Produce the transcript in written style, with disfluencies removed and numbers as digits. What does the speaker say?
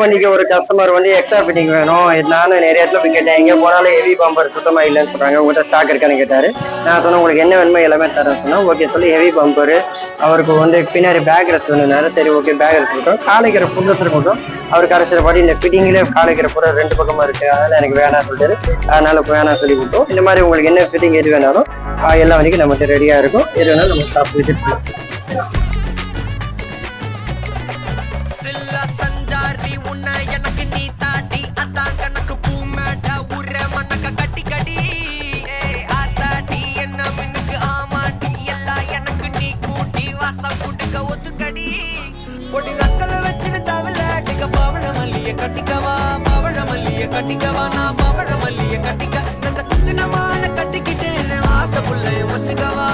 வண்டிக்கு ஒரு கஸ்டமர் வந்து எக்ஸ்ட்ரா ஃபிட்டிங் வேணும். நானும் நிறைய இடத்துல போய் கேட்டேன், எங்கே போனாலும் ஹெவி பம்பர் சுத்தமாக இல்லைன்னு சொல்கிறாங்க, உங்கள்கிட்ட ஸ்டாக் இருக்கான்னு கேட்டார். நான் சொன்னேன் உங்களுக்கு என்ன வேணுமோ எல்லாமே தரேன் சொன்னேன். ஓகே சொல்லி ஹெவி பம்பரு, அவருக்கு வந்து பின்னாடி பேக் ரெஸ்ட் வேணும்னாரு. சரி ஓகே பேக் ரெஸ்ட் இருக்கட்டும், காலைக்கிற ஃபுட் ரெஸ்ட் இருக்கட்டும். அவர் கரைச்சிறபடி இந்த ஃபிட்டிங்லேயே காலைக்கிற பூரா 2 பக்கமாக இருக்குது, அதனால் எனக்கு வேணாம் சொல்லிட்டாரு. அதனால் வேணாம் சொல்லி கொடுத்தோம். இந்த மாதிரி உங்களுக்கு என்ன ஃபிட்டிங் எது வேணாலும் எல்லா வரைக்கும் நம்மகிட்ட ரெடியாக இருக்கும். எது வேணாலும் நம்ம ஷாப் விசிட் பண்ணலாம். சஞ்சாரி உன்னை எனக்கு நீ தாடி அதான் கணக்கு பூமேட உர மணக்க கட்டி கடி ஆத்தாடி என்ன மின்னுக்கு ஆமாண்டி எல்லாம் எனக்கு நீ கூட்டி வாசம் கூட்டுக்க ஒத்துக்கடி பொடி நக்கல வச்சிரு தவள அடிக்க பவழ மல்லிய கட்டிக்கவா பவழ மல்லிய கட்டிக்கவா நான் பவழ மல்லிய கட்டிக்க நஞ்ச குத்துனமான கட்டிக்கிட்டேன் வாச புள்ளைய வச்சுக்கவா